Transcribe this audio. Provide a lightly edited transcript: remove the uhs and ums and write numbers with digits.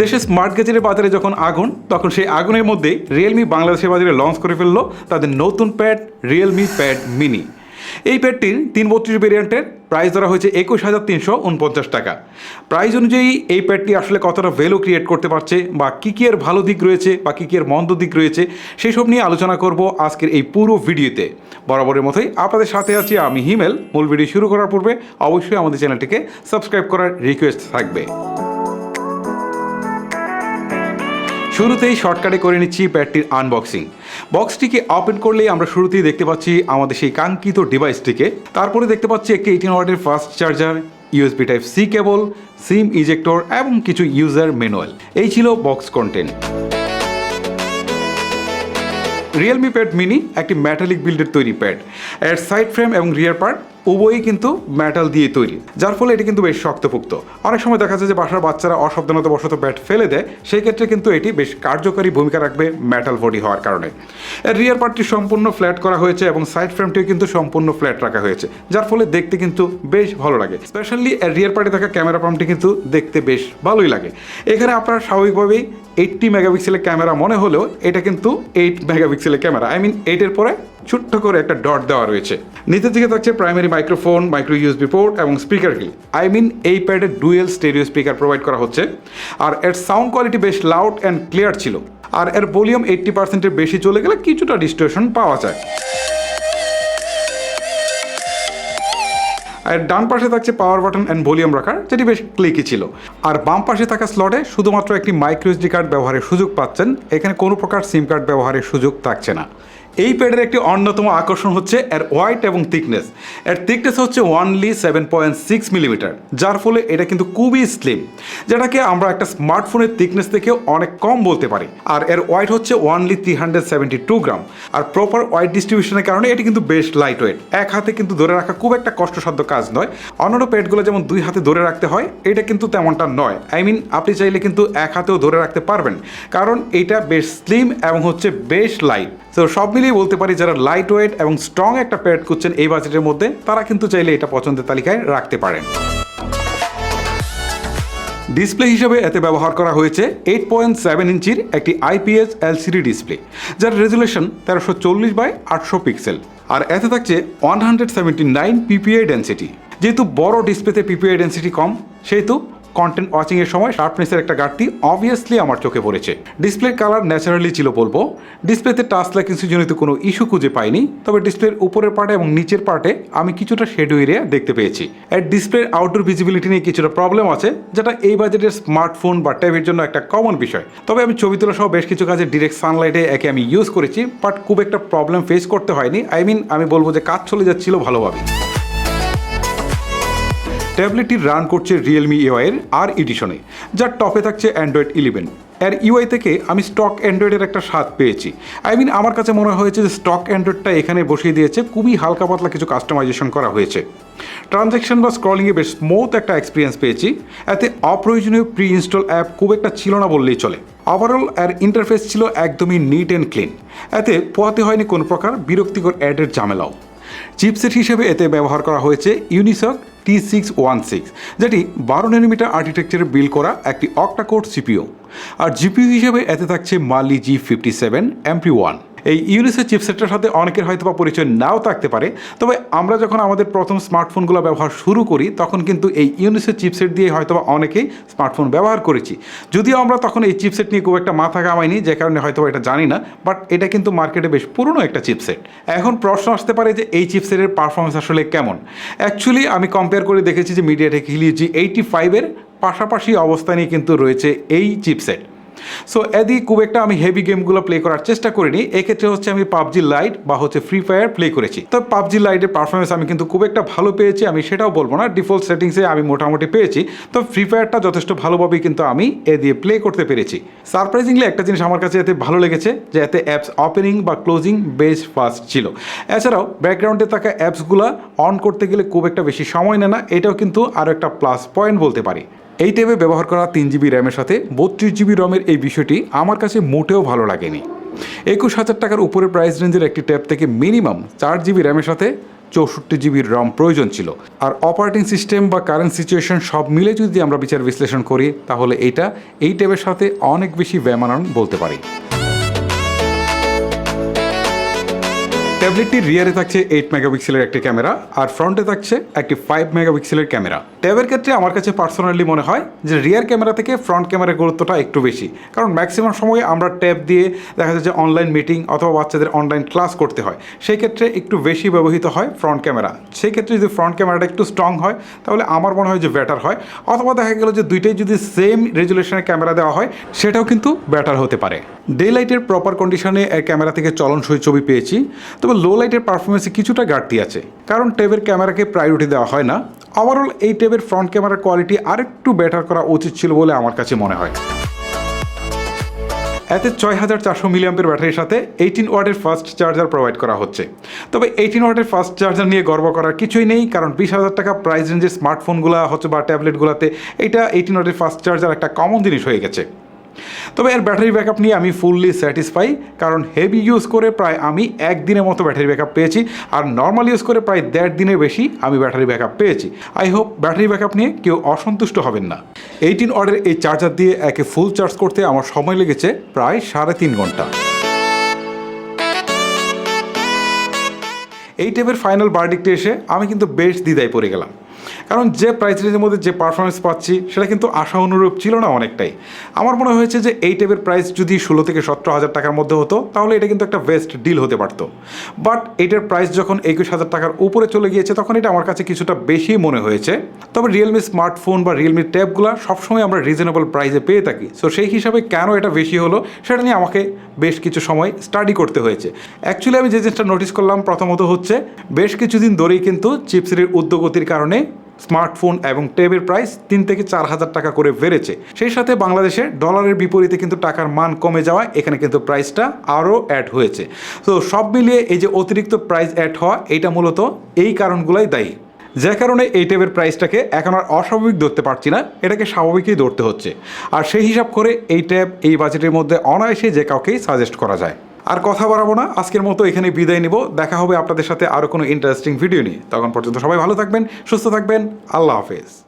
দেশের স্মার্ট গ্যাজেটের বাজারে যখন আগুন, তখন সেই আগুনের মধ্যে রিয়েলমি বাংলাদেশের বাজারে লঞ্চ করে ফেললো তাদের নতুন প্যাড রিয়েলমি প্যাড মিনি। এই প্যাডটির 332 ভেরিয়েন্টের প্রাইস ধরা হয়েছে 21,349 টাকা। প্রাইস অনুযায়ী এই প্যাডটি আসলে কতটা ভ্যালু ক্রিয়েট করতে পারছে, বা কী কী এর ভালো দিক রয়েছে বা কী কী এর মন্দ দিক রয়েছে, সেই সব নিয়ে আলোচনা করব আজকের এই পুরো ভিডিওতে। বরাবরের মতোই আপনাদের সাথে আছি আমি হিমেল। মূল ভিডিও শুরু করার পূর্বে অবশ্যই আমাদের চ্যানেলটিকে সাবস্ক্রাইব করার রিকোয়েস্ট থাকবে। শুরুতেই শর্টকাটে করে নিচ্ছি প্যাডটির আনবক্সিং। বক্সটিকে ওপেন করলেই আমরা শুরুতেই দেখতে পাচ্ছি আমাদের সেই কাঙ্ক্ষিত ডিভাইসটিকে। তারপরে দেখতে পাচ্ছি একটি 18 ওয়াটের fast charger, USB type C cable, SIM ejector এবং কিছু ইউজার ম্যানুয়াল। এই ছিল box content. Realme pad mini একটি মেটালিক বিল্ডের তৈরি প্যাড। এর সাইড ফ্রেম এবং রিয়ার পার্ট উভয়ই কিন্তু মেটাল দিয়ে তৈরি, যার ফলে এটি কিন্তু বেশ শক্তপোক্ত। অনেক সময় দেখা যায় যে বাসার বাচ্চারা অসাবধানতাবশত ব্যাট ফেলে দেয়, সেই ক্ষেত্রে কিন্তু এটি বেশ কার্যকারী ভূমিকা রাখবে মেটাল বডি হওয়ার কারণে। এর রিয়ার পার্টটি সম্পূর্ণ ফ্ল্যাট করা হয়েছে এবং সাইড ফ্রেমটিও কিন্তু সম্পূর্ণ ফ্ল্যাট রাখা হয়েছে, যার ফলে দেখতে কিন্তু বেশ ভালো লাগে। স্পেশালি এর রিয়ার পার্টে থাকা ক্যামেরা পাম্পটি কিন্তু দেখতে বেশ ভালোই লাগে। এখানে আপনার স্বাভাবিকভাবেই 80 মেগাপিক্সেলের ক্যামেরা মনে হলেও এটা কিন্তু 8 মেগাপিক্সেলের ক্যামেরা। 8-এর পরে ছোট্ট করে একটা ডট দেওয়া রয়েছে। নিচের দিকে থাকছে primary microphone, micro USB port এবং স্পিকার গ্রিল। এই প্যাডে ডুয়েল স্টেরিও স্পিকার প্রোভাইড করা হচ্ছে। আর এর সাউন্ড কোয়ালিটি বেশ লাউড অ্যান্ড ক্লিয়ার ছিল। আর এর ভলিউম 80%-এর বেশি চলে গেলে কিছুটা ডিস্টরশন পাওয়া যায়। আর ডান পাশে থাকছে পাওয়ার বাটন অ্যান্ড ভলিউম রাখার, যেটি বেশ ক্লিকি ছিল। আর বাম পাশে থাকা স্লটে শুধুমাত্র একটি মাইক্রো এসডি কার্ড ব্যবহারের সুযোগ পাচ্ছেন। এখানে কোনো প্রকার সিম কার্ড ব্যবহারের সুযোগ থাকছে না। এই প্যাডের একটি অন্যতম আকর্ষণ হচ্ছে এর ওয়াইড এবং থিকনেস। এর থিকনেস হচ্ছে অনলি 7.6 মিলিমিটার, যার ফলে এটা কিন্তু খুবই স্লিম, যেটাকে আমরা একটা স্মার্টফোনের থিকনেস থেকে অনেক কম বলতে পারি। আর এর ওয়েট হচ্ছে অনলি 372 গ্রাম। আর প্রপার ওয়েট ডিস্ট্রিবিউশনের কারণে এটি কিন্তু বেশ লাইট ওয়েট। এক হাতে কিন্তু ধরে রাখা খুব একটা কষ্টসাধ্য কাজ নয়। অন্যান্য প্যাডগুলো যেমন 2 হাতে ধরে রাখতে হয়, এটা কিন্তু তেমনটা নয়। আপনি চাইলে কিন্তু এক হাতেও ধরে রাখতে পারবেন, কারণ এটা বেশ স্লিম এবং হচ্ছে বেশ লাইট। তো সব মিলিয়ে বলতে পারি যারা লাইট ওয়েট এবং স্ট্রং একটা প্যাড খুঁজছেন এই বাজেটের মধ্যে, তারা কিন্তু চাইলে এটা পছন্দের তালিকায় রাখতে পারেন। ডিসপ্লে হিসেবে এতে ব্যবহার করা হয়েছে 8.7 ইঞ্চির একটি IPS LCD ডিসপ্লে, যার রেজুলেশন 1340x800 পিক্সেল। আর এতে থাকছে 179 PPI ডেন্সিটি। যেহেতু বড় ডিসপ্লেতে PPI ডেন্সিটি কম, সেহেতু কন্টেন্ট ওয়াচিংয়ের সময় শার্পনেসের একটা ঘাটতি অবভিয়াসলি আমার চোখে পড়েছে। ডিসপ্লের কালার ন্যাচারালি ছিল বলবো। ডিসপ্লেতে টাচ লাইকেন্সি জনিত কোনো ইস্যু খুঁজে পাইনি, তবে ডিসপ্লের উপরের পার্টে এবং নিচের পার্টে আমি কিছুটা শেডো এরিয়া দেখতে পেয়েছি। এর ডিসপ্লের আউটডোর ভিজিবিলিটি নিয়ে কিছুটা প্রবলেম আছে, যেটা এই বাজেটের স্মার্টফোন বা ট্যাবের জন্য একটা কমন বিষয়। তবে আমি ছবি তোলা সহ বেশ কিছু কাজে ডিরেক্ট সানলাইটে একে আমি ইউজ করেছি, বাট খুব একটা প্রবলেম ফেস করতে হয়নি। আমি বলবো যে কাজ চলে যাচ্ছিল ভালোভাবে। ট্যাবলেটটি রান করছে রিয়েলমি ইউআইয়ের আর এডিশনে, যার টপে থাকছে অ্যান্ড্রয়েড 11। এর ইউআই থেকে আমি স্টক অ্যান্ড্রয়েডের একটা স্বাদ পেয়েছি। আমার কাছে মনে হয়েছে যে স্টক অ্যান্ড্রয়েডটা এখানে বসিয়ে দিয়েছে, খুবই হালকা পাতলা কিছু কাস্টমাইজেশন করা হয়েছে। ট্রানজ্যাকশন বা স্ক্রলিংয়ে বেশ স্মুথ একটা এক্সপিরিয়েন্স পেয়েছি। এতে অপ্রয়োজনীয় প্রি ইনস্টল অ্যাপ খুব একটা ছিল না বললেই চলে। ওভারঅল এর ইন্টারফেস ছিল একদমই নিট অ্যান্ড ক্লিন। এতে পোহাতে হয়নি কোনো প্রকার বিরক্তিকর অ্যাডের ঝামেলাও। চিপসেট হিসেবে এতে ব্যবহার করা হয়েছে ইউনিসক T616, যেটি 12 nm আর্কিটেকচারে বিল্ড করা একটি অক্টাকোর সিপিইউ। আর জিপিইউ হিসেবে এতে থাকছে মালি G57 MP1। এই ইউনিসের চিপসেটটার সাথে অনেকের হয়তো বা পরিচয় নাও থাকতে পারে, তবে আমরা যখন আমাদের প্রথম স্মার্টফোনগুলো ব্যবহার শুরু করি তখন কিন্তু এই ইউনিসের চিপসেট দিয়ে হয়তো বা অনেকেই স্মার্টফোন ব্যবহার করেছি। যদিও আমরা তখন এই চিপসেট নিয়ে খুব একটা মাথা ঘামাইনি, যে কারণে হয়তো এটা জানি না, বাট এটা কিন্তু মার্কেটে বেশ পুরনো একটা চিপসেট। এখন প্রশ্ন আসতে পারে যে এই চিপসেটের পারফরমেন্স আসলে কেমন। অ্যাকচুয়ালি আমি কম্পেয়ার করে দেখেছি যে মিডিয়াটেক হিলিও G85-এর পাশাপাশি অবস্থানেই কিন্তু রয়েছে এই চিপসেট। সো এদিকে খুব একটা আমি হেভি গেমগুলো প্লে করার চেষ্টা করিনি। এক্ষেত্রে হচ্ছে আমি পাবজি লাইট বা ফ্রি ফায়ার প্লে করেছি। তো পাবজি লাইটের পারফরমেন্স আমি কিন্তু খুব একটা ভালো পেয়েছি, আমি সেটাও বলবো না। ডিফল্ট সেটিংসে আমি মোটামুটি পেয়েছি। তো ফ্রি ফায়ারটা যথেষ্ট ভালোভাবেই কিন্তু আমি এ দিয়ে প্লে করতে পেরেছি। সারপ্রাইজিংলি একটা জিনিস আমার কাছে এতে ভালো লেগেছে, যে এতে অ্যাপস ওপেনিং বা ক্লোজিং বেশ ফাস্ট ছিল। এছাড়াও ব্যাকগ্রাউন্ডে থাকা অ্যাপসগুলো অন করতে গেলে খুব একটা বেশি সময় নেয় না, এটাও কিন্তু আরও একটা প্লাস পয়েন্ট বলতে পারি। এই ট্যাবে ব্যবহার করা 3 GB র্যামের সাথে 32 GB রমের এই বিষয়টি আমার কাছে মোটেও ভালো লাগেনি। 21,000 টাকার উপরে প্রাইস রেঞ্জের একটি ট্যাব থেকে মিনিমাম 4 GB র্যামের সাথে 64 GB রম প্রয়োজন ছিল। আর অপারেটিং সিস্টেম বা কারেন্ট সিচুয়েশন সব মিলে যদি আমরা বিচার বিশ্লেষণ করি তাহলে এই ট্যাবের সাথে অনেক বেশি ব্যয়মানন বলতে পারি। ট্যাবলেটটির রিয়ারে থাকছে 8 মেগাপিক্সেলের একটি ক্যামেরা আর ফ্রন্টে থাকছে একটি 5 মেগাপিক্সেলের ক্যামেরা। ট্যাবের ক্ষেত্রে আমার কাছে পার্সোনালি মনে হয় যে রিয়ার ক্যামেরা থেকে ফ্রন্ট ক্যামেরার গুরুত্বটা একটু বেশি, কারণ ম্যাক্সিমাম সময় আমরা ট্যাব দিয়ে দেখা যায় যে অনলাইন মিটিং অথবা বাচ্চাদের অনলাইন ক্লাস করতে হয়, সেই ক্ষেত্রে একটু বেশি ব্যবহৃত হয় ফ্রন্ট ক্যামেরা। সেই ক্ষেত্রে যদি ফ্রন্ট ক্যামেরাটা একটু স্ট্রং হয় তাহলে আমার মনে হয় যে বেটার হয়, অথবা দেখা গেল যে দুইটাই যদি সেম রেজুলেশনের ক্যামেরা দেওয়া হয় সেটাও কিন্তু বেটার হতে পারে। ডে লাইটের প্রপার কন্ডিশনে এর ক্যামেরা থেকে চলনসই ছবি পেয়েছি, তবে লো লাইটের পারফরমেন্সে কিছুটা ঘাটতি আছে, কারণ ট্যাবের ক্যামেরাকে প্রায়োরিটি দেওয়া হয় না। ওভারঅল এই ট্যাবের ফ্রন্ট ক্যামেরার কোয়ালিটি আরেকটু বেটার করা উচিত ছিল বলে আমার কাছে মনে হয়। এতে 6400 মিলিঅ্যাম্পের ব্যাটারির সাথে 18 ওয়াটের ফাস্ট চার্জার প্রোভাইড করা হচ্ছে। তবে 18 ওয়াটের ফাস্ট চার্জার নিয়ে গর্ব করার কিছুই নেই, কারণ 20,000 টাকা প্রাইস রেঞ্জের স্মার্টফোনগুলো হচ্ছে বা ট্যাবলেটগুলোতে এইটা 18 ওয়াটের ফাস্ট চার্জার একটা কমন জিনিস হয়ে গেছে। তবে এর ব্যাটারি ব্যাকআপ নিয়ে আমি ফুললি স্যাটিসফাই, কারণ হেভি ইউজ করে প্রায় আমি 1 দিনের মতো ব্যাটারি ব্যাকআপ পেয়েছি, আর নর্মাল ইউজ করে প্রায় 1.5 দিনের বেশি আমি ব্যাটারি ব্যাকআপ পেয়েছি। আই হোপ ব্যাটারি ব্যাকআপ নিয়ে কেউ অসন্তুষ্ট হবেন না। 18 ওয়াটের এই চার্জার দিয়ে একে ফুল চার্জ করতে আমার সময় লেগেছে প্রায় 3.5 ঘন্টা। এই ট্যাবের ফাইনাল ভার্ডিক্টে এসে আমি কিন্তু বেশ দ্বিধায় পড়ে গেলাম, কারণ যে প্রাইস রেঞ্জের মধ্যে যে পারফরমেন্স পাচ্ছি সেটা কিন্তু আশা অনুরূপ ছিল না অনেকটাই। আমার মনে হয়েছে যে এই ট্যাবের প্রাইস যদি 16 থেকে 17,000 টাকার মধ্যে হতো তাহলে এটা কিন্তু একটা বেস্ট ডিল হতে পারতো, বাট এটার প্রাইস যখন 21,000 টাকার উপরে চলে গিয়েছে তখন এটা আমার কাছে কিছুটা বেশি মনে হয়েছে। তবে রিয়েলমি স্মার্টফোন বা রিয়েলমি ট্যাবগুলো সবসময় আমরা রিজনেবল প্রাইসে পেয়ে থাকি, সো সেই হিসাবে কেন এটা বেশি হলো সেটা নিয়ে আমাকে বেশ কিছু সময় স্টাডি করতে হয়েছে। অ্যাকচুয়ালি আমি যে জিনিসটা নোটিস করলাম প্রথমত হচ্ছে বেশ কিছুদিন ধরেই কিন্তু চিপসের উদ্যোগতির কারণে স্মার্টফোন এবং ট্যাবের প্রাইস 3 থেকে 4,000 টাকা করে বেড়েছে। সেই সাথে বাংলাদেশে ডলারের বিপরীতে কিন্তু টাকার মান কমে যাওয়ায় এখানে কিন্তু প্রাইসটা আরও অ্যাড হয়েছে। তো সব মিলিয়ে এই যে অতিরিক্ত প্রাইস অ্যাড হওয়া এটা মূলত এই কারণগুলোই দায়ী, যে কারণে এই ট্যাবের প্রাইসটাকে এখন আর অস্বাভাবিক ধরতে পারছি না, এটাকে স্বাভাবিকই ধরতে হচ্ছে। আর সেই হিসাব করে এই ট্যাব এই বাজেটের মধ্যে অনায়াসে যে কাউকেই সাজেস্ট করা যায়। আর কথা বাড়াবো না, আজকের মতো এখানে বিদায় নিব। দেখা হবে আপনাদের সাথে আরও কোনো ইন্টারেস্টিং ভিডিও নিয়ে। তখন পর্যন্ত সবাই ভালো থাকবেন, সুস্থ থাকবেন। আল্লাহ হাফেজ।